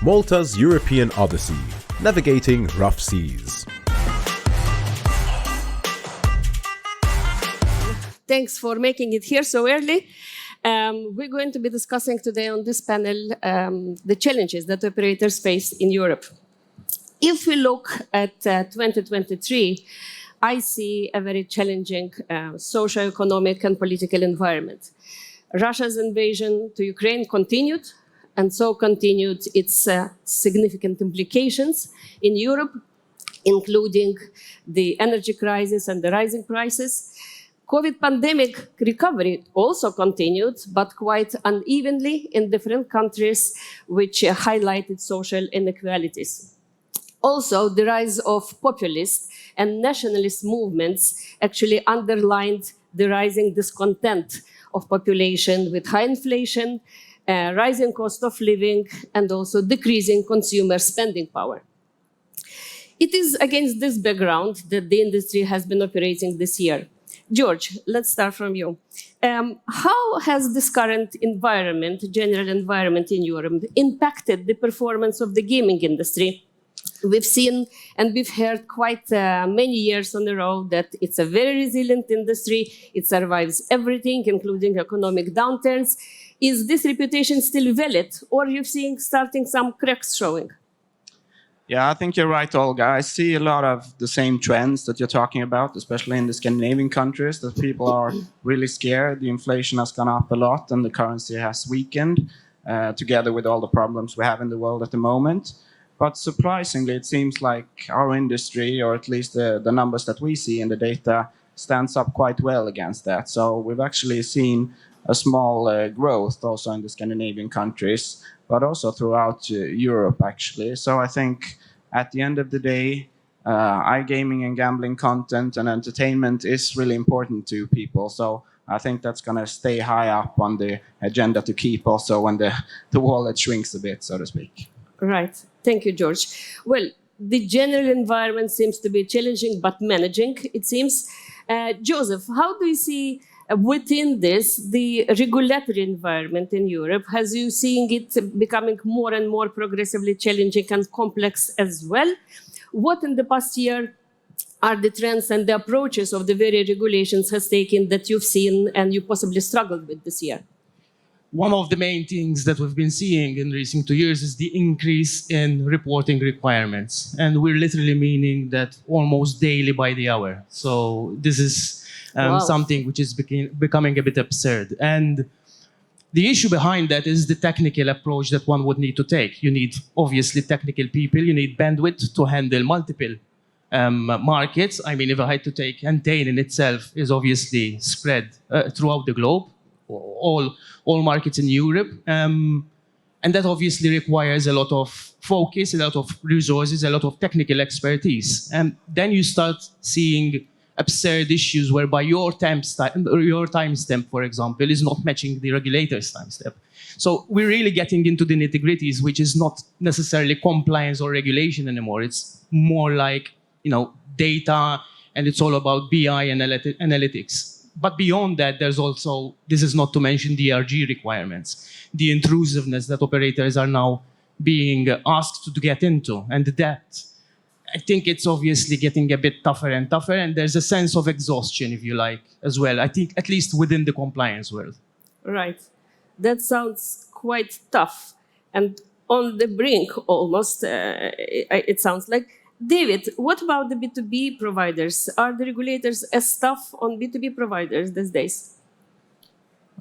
Malta's European Odyssey, navigating rough seas. Thanks for making it here so early. We're going to be discussing today on this panel the challenges that operators face in Europe. If we look at 2023, I see a very challenging socio-economic and political environment. Russia's invasion to Ukraine continued, and so continued its significant implications in Europe, including the energy crisis and the rising prices. COVID pandemic recovery also continued, but quite unevenly in different countries, which highlighted social inequalities. Also, the rise of populist and nationalist movements actually underlined the rising discontent of population with high inflation, rising cost of living, and also decreasing consumer spending power. It is against this background that the industry has been operating this year. George, let's start from you. How has this current environment, general environment in Europe, impacted the performance of the gaming industry? We've seen and we've heard quite many years on the road that it's a very resilient industry. It survives everything, including economic downturns. Is this reputation still valid, or are you seeing starting some cracks showing? Yeah, I think you're right, Olga. I see a lot of the same trends that you're talking about, especially in the Scandinavian countries, that people are really scared. The inflation has gone up a lot and the currency has weakened, together with all the problems we have in the world at the moment. But surprisingly, it seems like our industry, or at least the numbers that we see in the data, stands up quite well against that. So we've actually seen a small growth also in the Scandinavian countries, but also throughout Europe, actually. So I think at the end of the day, iGaming and gambling content and entertainment is really important to people. So I think that's going to stay high up on the agenda to keep also when the wallet shrinks a bit, so to speak. Right. Thank you, George. Well, the general environment seems to be challenging but managing, it seems. Joseph, how do you see within this the regulatory environment in Europe? Has you seeing it becoming more and more progressively challenging and complex as well? What in the past year are the trends and the approaches of the very regulations has taken that you've seen and you possibly struggled with this year? One of the main things that we've been seeing in recent 2 years is the increase in reporting requirements. And we're literally meaning that almost daily by the hour. So this is something which is becoming a bit absurd. And the issue behind that is the technical approach that one would need to take. You need, obviously, technical people. You need bandwidth to handle multiple markets. I mean, if I had to take Entain in itself is obviously spread throughout the globe. All markets in Europe. And that obviously requires a lot of focus, a lot of resources, a lot of technical expertise. And then you start seeing absurd issues whereby your timestamp, for example, is not matching the regulator's timestamp. So we're really getting into the nitty-gritties, which is not necessarily compliance or regulation anymore. It's more like, data, and it's all about BI and analytics. But beyond that, there's also, this is not to mention the RG requirements, the intrusiveness that operators are now being asked to get into. And that, I think it's obviously getting a bit tougher and tougher. And there's a sense of exhaustion, if you like, as well. I think at least within the compliance world. Right. That sounds quite tough and on the brink almost, it sounds like. David, what about the B2B providers? Are the regulators as tough on B2B providers these days?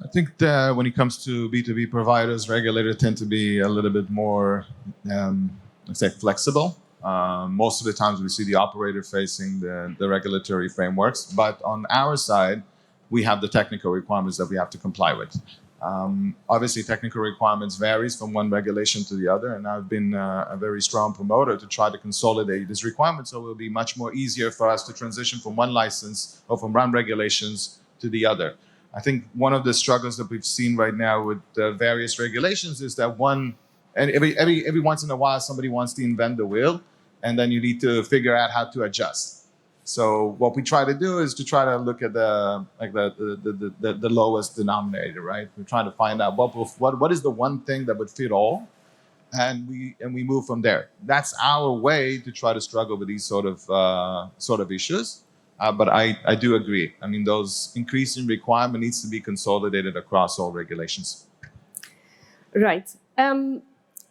I think that when it comes to B2B providers, regulators tend to be a little bit more, let's say, flexible. Most of the times we see the operator facing the regulatory frameworks, but on our side, we have the technical requirements that we have to comply with. Obviously, technical requirements varies from one regulation to the other, and I've been a very strong promoter to try to consolidate this requirement, so it will be much more easier for us to transition from one license or from one regulations to the other. I think one of the struggles that we've seen right now with the various regulations is that every once in a while somebody wants to invent the wheel, and then you need to figure out how to adjust. So what we try to do is to try to look at the lowest denominator, right? We're trying to find out what is the one thing that would fit all, and we move from there. That's our way to try to struggle with these sort of issues. But I do agree. I mean, those increasing requirement needs to be consolidated across all regulations. Right.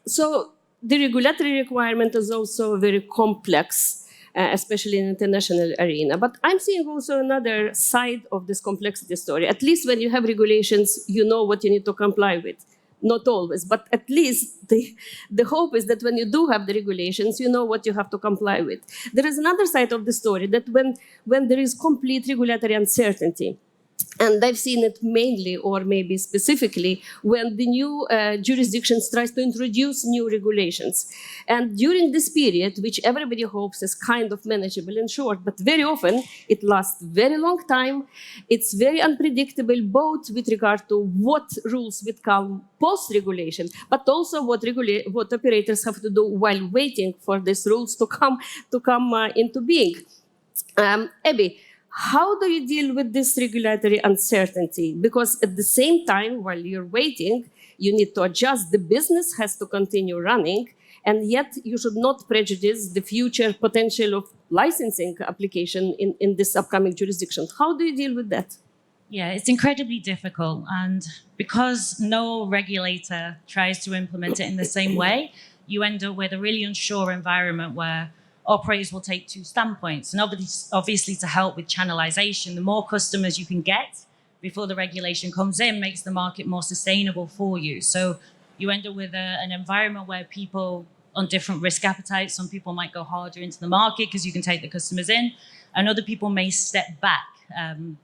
So the regulatory requirement is also very complex, especially in international arena. But I'm seeing also another side of this complexity story. At least when you have regulations, you know what you need to comply with. Not always, but at least the hope is that when you do have the regulations, you know what you have to comply with. There is another side of the story that when there is complete regulatory uncertainty, and I've seen it mainly, or maybe specifically, when the new jurisdictions tries to introduce new regulations. And during this period, which everybody hopes is kind of manageable and short, but very often it lasts very long time. It's very unpredictable, both with regard to what rules will come post-regulation, but also what operators have to do while waiting for these rules to come into being. Abby, how do you deal with this regulatory uncertainty? Because at the same time, while you're waiting, you need to adjust. The business has to continue running, and yet you should not prejudice the future potential of licensing application in this upcoming jurisdiction. How do you deal with that? Yeah, it's incredibly difficult. And because no regulator tries to implement it in the same way, you end up with a really unsure environment where operators will take two standpoints. And obviously to help with channelization, the more customers you can get before the regulation comes in makes the market more sustainable for you. So you end up with an environment where people on different risk appetites, some people might go harder into the market because you can take the customers in, and other people may step back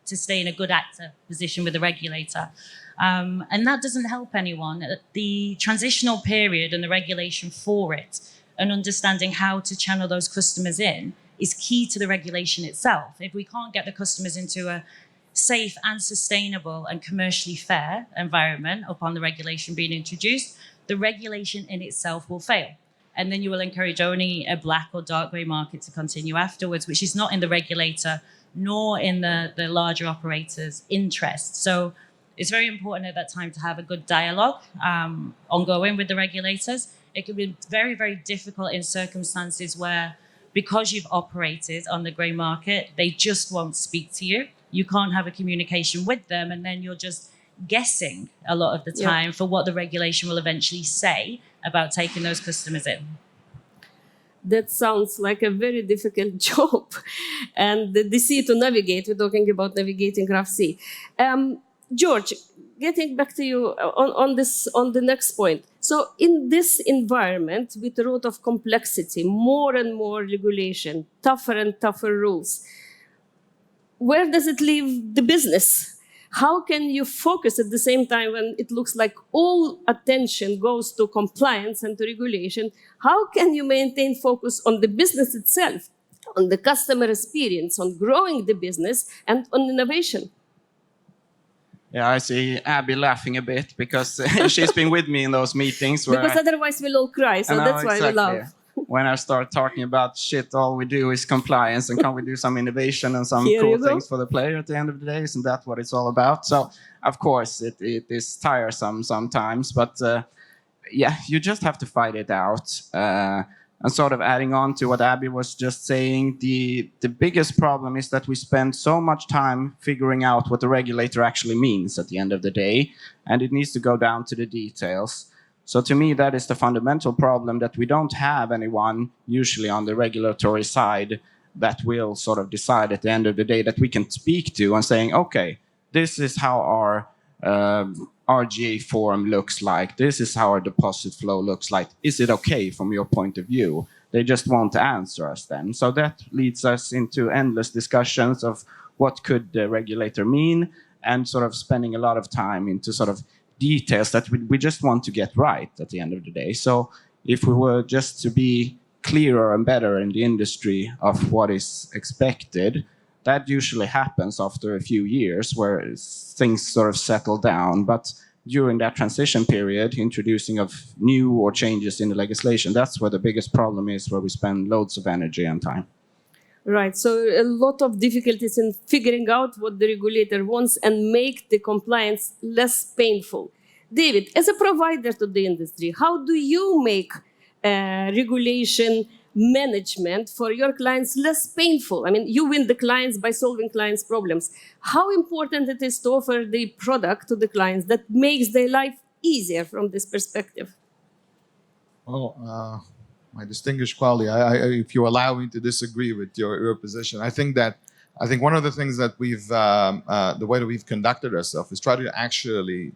to stay in a good actor position with the regulator. And that doesn't help anyone. The transitional period and the regulation for it and understanding how to channel those customers in is key to the regulation itself. If we can't get the customers into a safe and sustainable and commercially fair environment upon the regulation being introduced, the regulation in itself will fail. And then you will encourage only a black or dark grey market to continue afterwards, which is not in the regulator nor in the larger operators' interest. So it's very important at that time to have a good dialogue ongoing with the regulators. It can be very, very difficult in circumstances where, because you've operated on the grey market, they just won't speak to you. You can't have a communication with them, and then you're just guessing a lot of the time for what the regulation will eventually say about taking those customers in. That sounds like a very difficult job. And the sea to navigate, we're talking about navigating rough sea. George, getting back to you on the next point. So in this environment, with a lot of complexity, more and more regulation, tougher and tougher rules, where does it leave the business? How can you focus at the same time when it looks like all attention goes to compliance and to regulation? How can you maintain focus on the business itself, on the customer experience, on growing the business, and on innovation? Yeah, I see Abby laughing a bit because she's been with me in those meetings. Because otherwise we'll all cry, so that's why we laugh. When I start talking about shit, all we do is compliance, and can we do some innovation and some Here cool things for the player at the end of the day? Isn't that what it's all about? So, of course, it is tiresome sometimes, but yeah, you just have to fight it out. And sort of adding on to what Abby was just saying, the biggest problem is that we spend so much time figuring out what the regulator actually means at the end of the day, and it needs to go down to the details. So to me, that is the fundamental problem, that we don't have anyone usually on the regulatory side that will sort of decide at the end of the day that we can speak to and saying, okay, this is how our RGA form looks like. This is how our deposit flow looks like. Is it okay from your point of view? They just won't answer us then. So that leads us into endless discussions of what could the regulator mean, and sort of spending a lot of time into sort of details that we just want to get right at the end of the day. So if we were just to be clearer and better in the industry of what is expected, that usually happens after a few years where things sort of settle down. But during that transition period, introducing of new or changes in the legislation, that's where the biggest problem is, where we spend loads of energy and time. Right, so a lot of difficulties in figuring out what the regulator wants and make the compliance less painful. David, as a provider to the industry, how do you make regulation management for your clients less painful? I mean, you win the clients by solving clients' problems. How important it is to offer the product to the clients that makes their life easier from this perspective? Well, my distinguished colleague, if you allow me to disagree with your position, I think one of the things that the way that we've conducted ourselves is try to actually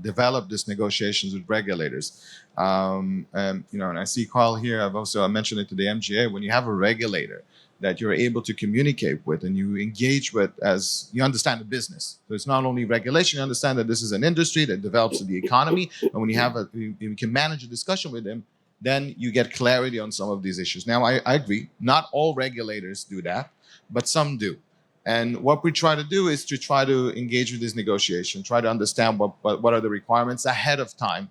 develop these negotiations with regulators. And I see Carl here. I mentioned it to the MGA. When you have a regulator that you're able to communicate with and you engage with, as you understand the business. So it's not only regulation. You understand that this is an industry that develops the economy, and when you can manage a discussion with them, then you get clarity on some of these issues. Now, I agree. Not all regulators do that, but some do. And what we try to do is to try to engage with this negotiation, try to understand what are the requirements ahead of time.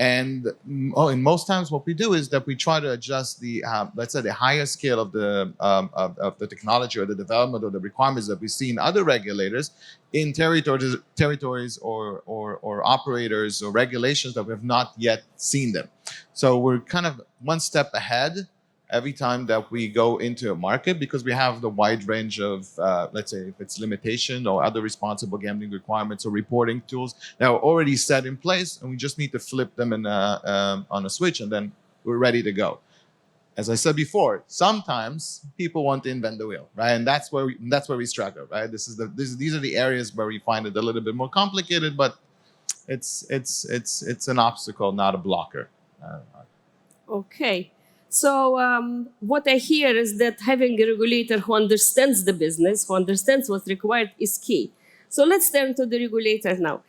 And in most times, what we do is that we try to adjust the, let's say, the higher scale of the technology or the development or the requirements that we see in other regulators in territories or operators or regulations that we have not yet seen them. So we're kind of one step ahead every time that we go into a market, because we have the wide range of, let's say, if it's limitation or other responsible gambling requirements or reporting tools that are already set in place, and we just need to flip them on a switch, and then we're ready to go. As I said before, sometimes people want to invent the wheel, right? And that's where we struggle, right? These are the areas where we find it a little bit more complicated, but it's an obstacle, not a blocker. Okay. So what I hear is that having a regulator who understands the business, who understands what's required, is key. So let's turn to the regulator now.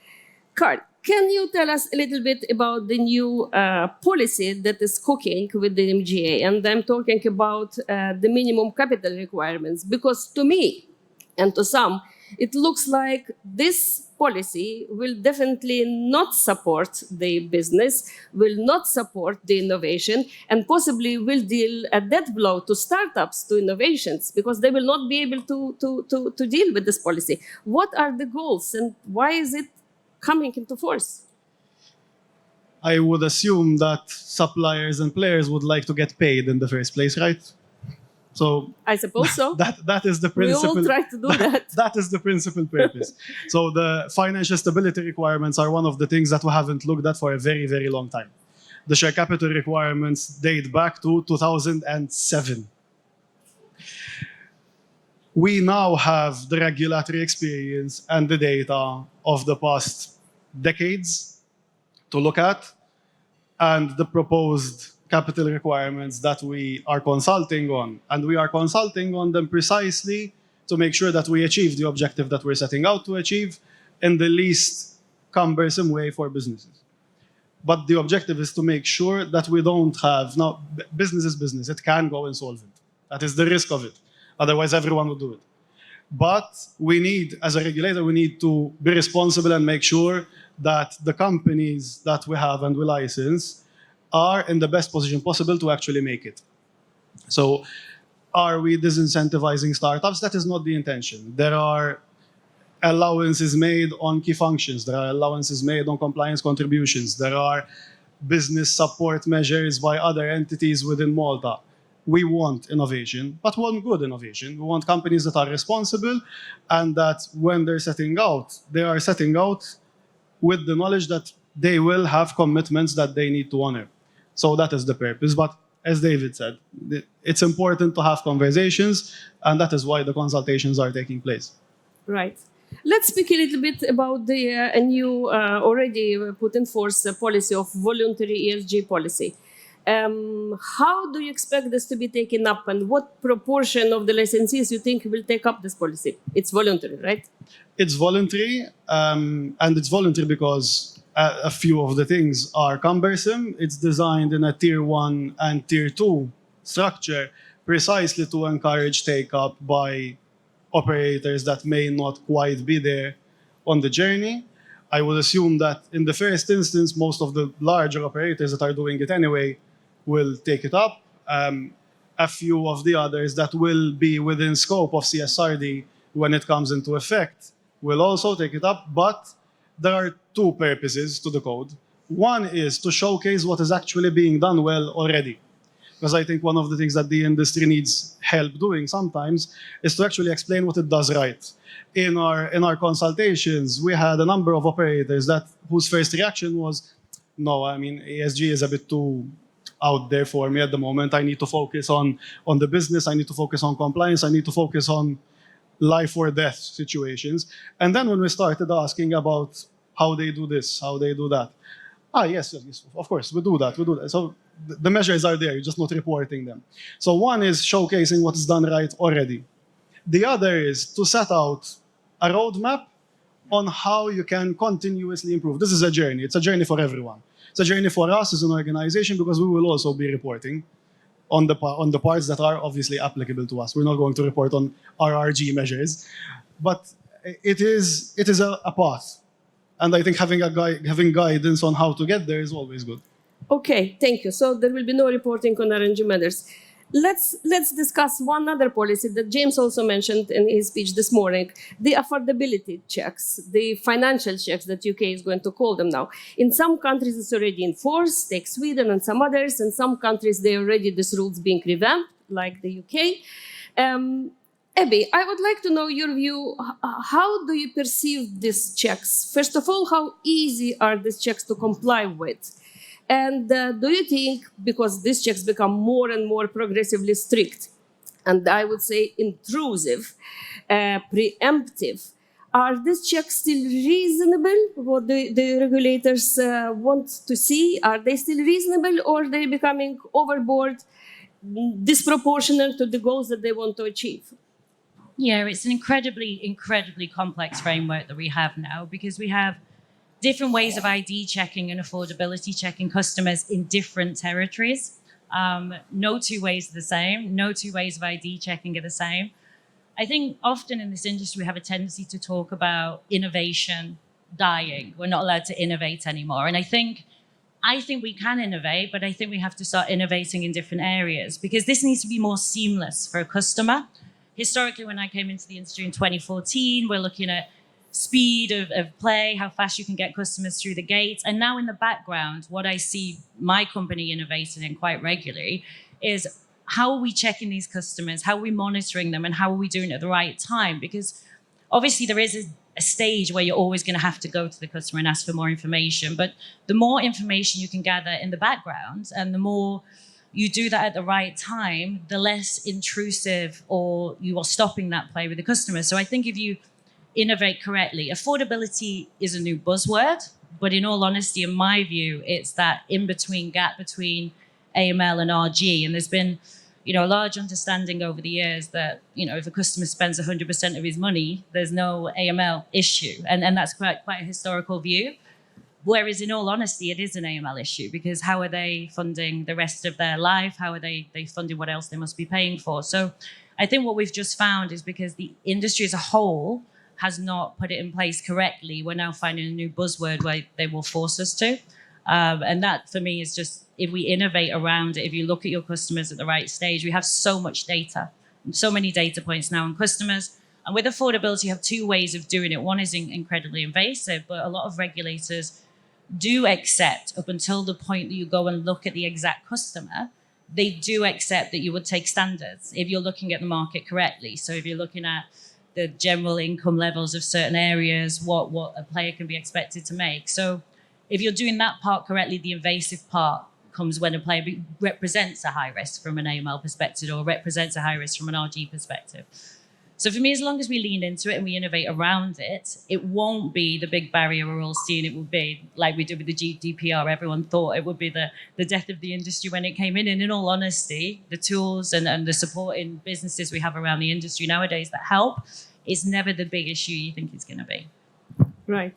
Carl, can you tell us a little bit about the new policy that is cooking with the MGA? And I'm talking about the minimum capital requirements, because to me and to some, it looks like this policy will definitely not support the business, will not support the innovation, and possibly will deal a death blow to startups, to innovations, because they will not be able to deal with this policy. What are the goals, and why is it coming into force? I would assume that suppliers and players would like to get paid in the first place, right? So I suppose so. That is the principle. We all try to do that. That is the principal purpose. So the financial stability requirements are one of the things that we haven't looked at for a very, very long time. The share capital requirements date back to 2007. We now have the regulatory experience and the data of the past decades to look at, and the proposed capital requirements that we are consulting on. And we are consulting on them precisely to make sure that we achieve the objective that we're setting out to achieve in the least cumbersome way for businesses. But the objective is to make sure that we don't have, now business is business, it can go insolvent. That is the risk of it. Otherwise everyone would do it. But we need, as a regulator, we need to be responsible and make sure that the companies that we have and we license are in the best position possible to actually make it. So are we disincentivizing startups? That is not the intention. There are allowances made on key functions. There are allowances made on compliance contributions. There are business support measures by other entities within Malta. We want innovation, but we want good innovation. We want companies that are responsible, and that when they're setting out, they are setting out with the knowledge that they will have commitments that they need to honor. So that is the purpose. But as David said, it's important to have conversations, and that is why the consultations are taking place. Right. Let's speak a little bit about the new, already put in force policy of voluntary ESG policy. How do you expect this to be taken up, and what proportion of the licensees you think will take up this policy? It's voluntary, right? It's voluntary, and it's voluntary because a few of the things are cumbersome. It's designed in a tier 1 and tier 2 structure precisely to encourage take-up by operators that may not quite be there on the journey. I would assume that in the first instance, most of the larger operators that are doing it anyway will take it up. A few of the others that will be within scope of CSRD when it comes into effect will also take it up, but there are two purposes to the code. One is to showcase what is actually being done well already. Because I think one of the things that the industry needs help doing sometimes is to actually explain what it does right. In our consultations, we had a number of operators whose first reaction was, no, I mean, ESG is a bit too out there for me at the moment. I need to focus on the business. I need to focus on compliance. I need to focus on life or death situations. And then when we started asking about how they do this, how they do that, yes, of course, we do that. So the measures are there, you're just not reporting them. So one is showcasing what is done right already. The other is to set out a roadmap on how you can continuously improve. This is a journey. It's a journey for everyone. It's a journey for us as an organization because we will also be reporting on the parts that are obviously applicable to us. We're not going to report on RRG measures, but it is a path. And I think having guidance on how to get there is always good. Okay, thank you. So there will be no reporting on RNG matters. Let's discuss one other policy that James also mentioned in his speech this morning, the affordability checks, the financial checks that UK is going to call them now. In some countries, it's already in force, take Sweden and some others. In some countries, they already, this rule's being revamped, like the UK. Abby, I would like to know your view. How do you perceive these checks? First of all, how easy are these checks to comply with? And do you think, because these checks become more and more progressively strict, and I would say intrusive, preemptive, are these checks still reasonable? What the regulators want to see? Are they still reasonable, or are they becoming overboard, disproportionate to the goals that they want to achieve? Yeah, it's an incredibly complex framework that we have now, because we have different ways of ID checking and affordability checking customers in different territories. No two ways are the same. No two ways of ID checking are the same. I think often in this industry, we have a tendency to talk about innovation dying. We're not allowed to innovate anymore. And I think we can innovate, but I think we have to start innovating in different areas, because this needs to be more seamless for a customer. Historically, when I came into the industry in 2014, we're looking at speed of play, how fast you can get customers through the gates. And now in the background, what I see my company innovating in quite regularly is how are we checking these customers, how are we monitoring them, and how are we doing it at the right time? Because obviously there is a stage where you're always going to have to go to the customer and ask for more information. But the more information you can gather in the background and the more you do that at the right time, the less intrusive or you are stopping that play with the customer. So I think if you innovate correctly. Affordability is a new buzzword, but in all honesty, in my view, it's that in-between gap between AML and RG. And there's been, a large understanding over the years that, if a customer spends 100% of his money, there's no AML issue. And that's quite a historical view. Whereas in all honesty, it is an AML issue, because how are they funding the rest of their life? How are they funding what else they must be paying for? So I think what we've just found is because the industry as a whole has not put it in place correctly, we're now finding a new buzzword where they will force us to. And that, for me, is just, if we innovate around it, if you look at your customers at the right stage, we have so much data, so many data points now on customers. And with affordability, you have two ways of doing it. One is incredibly invasive, but a lot of regulators do accept, up until the point that you go and look at the exact customer, they do accept that you would take standards if you're looking at the market correctly. So if you're looking at the general income levels of certain areas, what a player can be expected to make. So if you're doing that part correctly, the invasive part comes when a player represents a high risk from an AML perspective or represents a high risk from an RG perspective. So for me, as long as we lean into it and we innovate around it, it won't be the big barrier we're all seeing. It will be like we did with the GDPR. Everyone thought it would be the death of the industry when it came in. And in all honesty, the tools and the supporting businesses we have around the industry nowadays that help is never the big issue you think it's going to be. Right.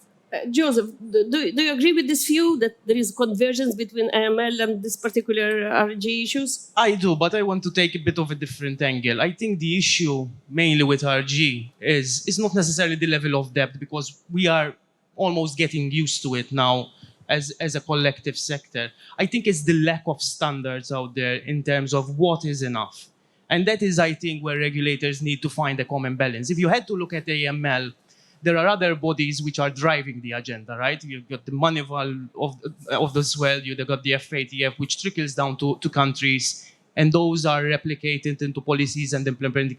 Joseph, do you agree with this view that there is convergence between AML and this particular RG issues? I do, but I want to take a bit of a different angle. I think the issue mainly with RG is not necessarily the level of depth, because we are almost getting used to it now as a collective sector. I think it's the lack of standards out there in terms of what is enough. And that is, I think, where regulators need to find a common balance. If you had to look at AML, there are other bodies which are driving the agenda, right? You've got the Moneyval of the swell, you've got the FATF, which trickles down to countries, and those are replicated into policies and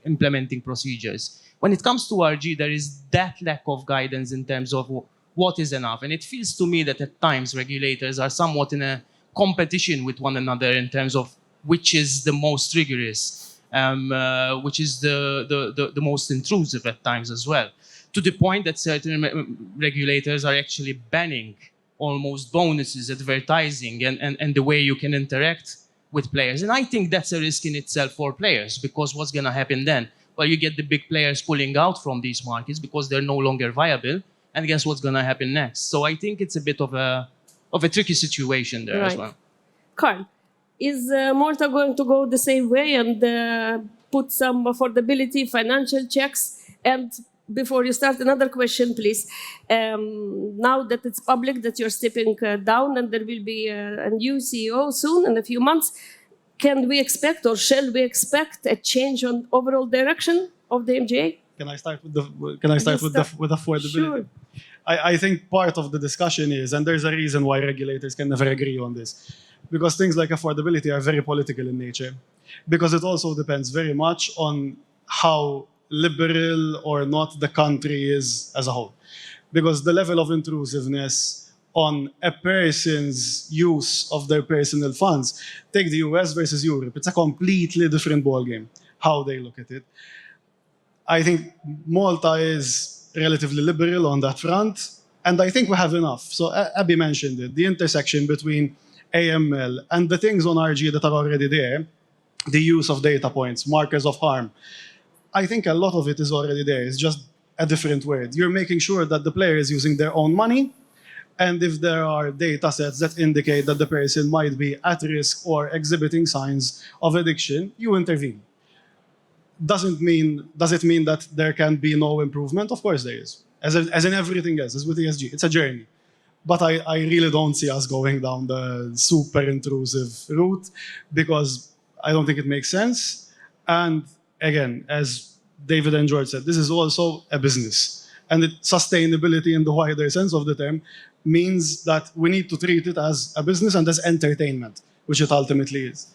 implementing procedures. When it comes to RG, there is that lack of guidance in terms of what is enough. And it feels to me that at times regulators are somewhat in a competition with one another in terms of which is the most rigorous, which is the most intrusive at times as well, to the point that certain regulators are actually banning almost bonuses, advertising, and the way you can interact with players. And I think that's a risk in itself for players, because what's going to happen then? Well, you get the big players pulling out from these markets because they're no longer viable, and guess what's going to happen next? So I think it's a bit of a tricky situation there as well. Carl, is Malta going to go the same way and put some affordability, financial checks? And before you start, another question, please. Now that it's public that you're stepping down and there will be a new CEO soon in a few months, can we expect, or shall we expect, a change on overall direction of the MGA? Can I start with affordability? Sure. I think part of the discussion is, and there's a reason why regulators can never agree on this, because things like affordability are very political in nature, because it also depends very much on how liberal or not the country is as a whole. Because the level of intrusiveness on a person's use of their personal funds, take the US versus Europe, it's a completely different ballgame, how they look at it. I think Malta is relatively liberal on that front, and I think we have enough. So Abby mentioned it, the intersection between AML and the things on RG that are already there, the use of data points, markers of harm. I think a lot of it is already there. It's just a different word. You're making sure that the player is using their own money, and if there are data sets that indicate that the person might be at risk or exhibiting signs of addiction, you intervene. Does it mean that there can be no improvement? Of course there is. As in everything else, as with ESG, it's a journey. But I really don't see us going down the super intrusive route, because I don't think it makes sense. And again, as David and George said, this is also a business. And sustainability in the wider sense of the term means that we need to treat it as a business and as entertainment, which it ultimately is.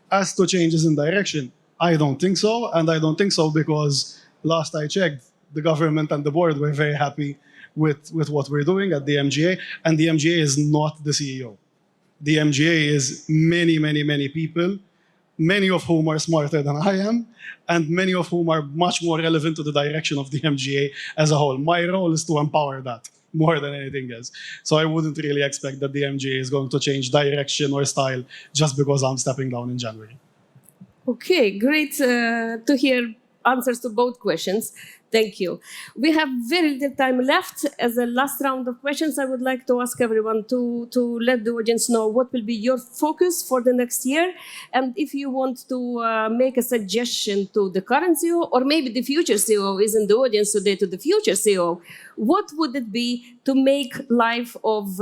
As to changes in direction, I don't think so. And I don't think so because last I checked, the government and the board were very happy with what we're doing at the MGA. And the MGA is not the CEO. The MGA is many, many, many people, many of whom are smarter than I am, and many of whom are much more relevant to the direction of the MGA as a whole. My role is to empower that more than anything else. So I wouldn't really expect that the MGA is going to change direction or style just because I'm stepping down in January. Okay, great to hear answers to both questions. Thank you. We have very little time left. As a last round of questions, I would like to ask everyone to let the audience know what will be your focus for the next year. And if you want to make a suggestion to the current CEO, or maybe the future CEO is in the audience today, to the future CEO, what would it be to make life of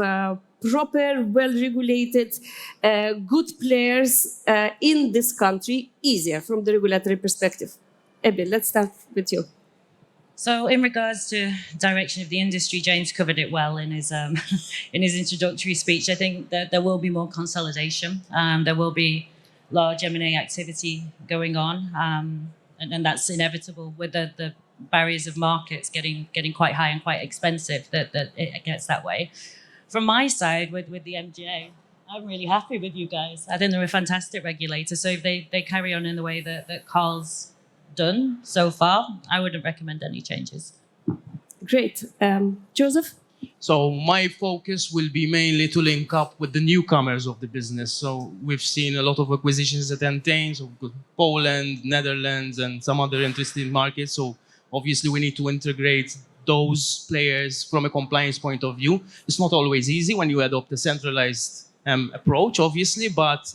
proper, well-regulated, good players in this country easier from the regulatory perspective? Abby, let's start with you. So in regards to direction of the industry, James covered it well in his introductory speech. I think that there will be more consolidation. There will be large M&A activity going on, and that's inevitable with the barriers of markets getting quite high and quite expensive, that it gets that way. From my side, with the MGA, I'm really happy with you guys. I think they're a fantastic regulator. So if they carry on in the way that Carl's done so far, I wouldn't recommend any changes. Great. Joseph? So my focus will be mainly to link up with the newcomers of the business. So we've seen a lot of acquisitions at Entain, so Poland, Netherlands, and some other interesting markets. So obviously we need to integrate those players from a compliance point of view. It's not always easy when you adopt a centralized approach, obviously, but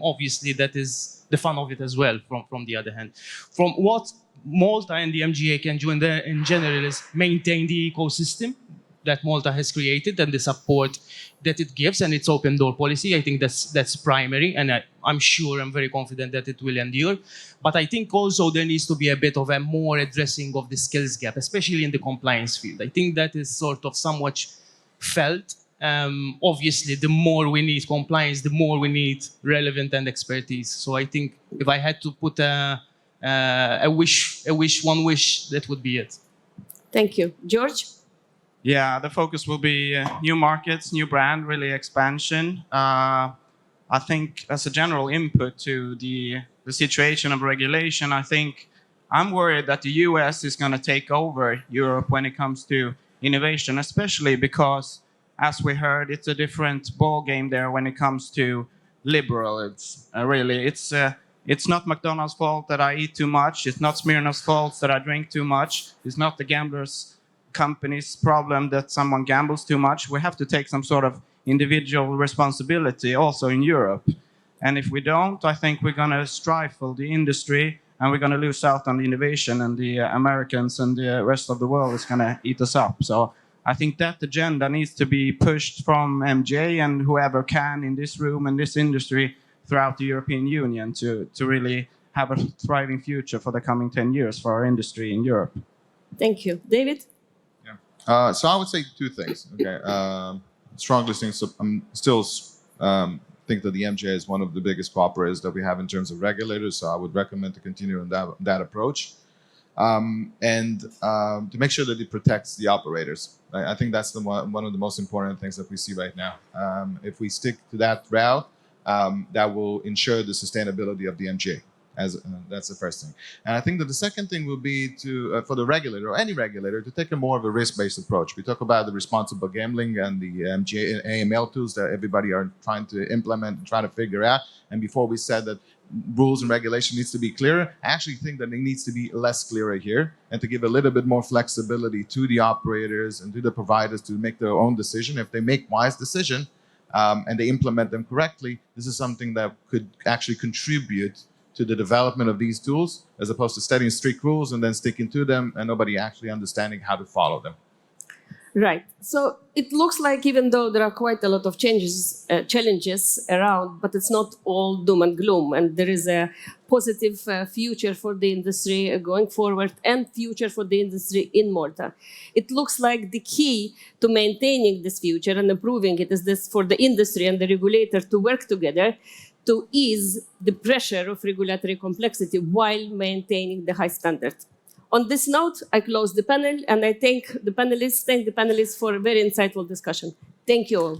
obviously that is the fun of it as well, from the other hand. From what Malta and the MGA can do in general is maintain the ecosystem, that Malta has created and the support that it gives and its open door policy. I think that's primary, and I'm sure, I'm very confident that it will endure. But I think also there needs to be a bit of a more addressing of the skills gap, especially in the compliance field. I think that is sort of somewhat felt. Obviously, the more we need compliance, the more we need relevant and expertise. So I think if I had to put one wish, that would be it. Thank you. George? Yeah, the focus will be new markets, new brand, really expansion. I think as a general input to the situation of regulation, I think I'm worried that the US is going to take over Europe when it comes to innovation, especially because, as we heard, it's a different ball game there when it comes to liberal. It's not McDonald's fault that I eat too much. It's not Smirnoff's fault that I drink too much. It's not the gamblers' company's problem that someone gambles too much. We have to take some sort of individual responsibility also in Europe. And if we don't, I think we're going to stifle the industry and we're going to lose out on the innovation, and the Americans and the rest of the world is going to eat us up. So I think that agenda needs to be pushed from MJ and whoever can in this room and this industry throughout the European Union to really have a thriving future for the coming 10 years for our industry in Europe. Thank you. David? So I would say two things. Okay, strongly still think that the MJ is one of the biggest cooperators that we have in terms of regulators. So I would recommend to continue in that approach, and to make sure that it protects the operators. I think that's one of the most important things that we see right now. If we stick to that route, that will ensure the sustainability of the MJ. That's the first thing. And I think that the second thing will be to, for the regulator or any regulator, to take a more of a risk-based approach. We talk about the responsible gambling and the MJ and AML tools that everybody are trying to implement and trying to figure out. And before we said that rules and regulation needs to be clearer, I actually think that it needs to be less clearer here and to give a little bit more flexibility to the operators and to the providers to make their own decision. If they make wise decision and they implement them correctly, this is something that could actually contribute to the development of these tools, as opposed to setting strict rules and then sticking to them and nobody actually understanding how to follow them. Right. So it looks like even though there are quite a lot of challenges around, but it's not all doom and gloom. And there is a positive future for the industry going forward and future for the industry in Malta. It looks like the key to maintaining this future and improving it is this for the industry and the regulator to work together to ease the pressure of regulatory complexity while maintaining the high standard. On this note, I close the panel and I thank the panelists for a very insightful discussion. Thank you all.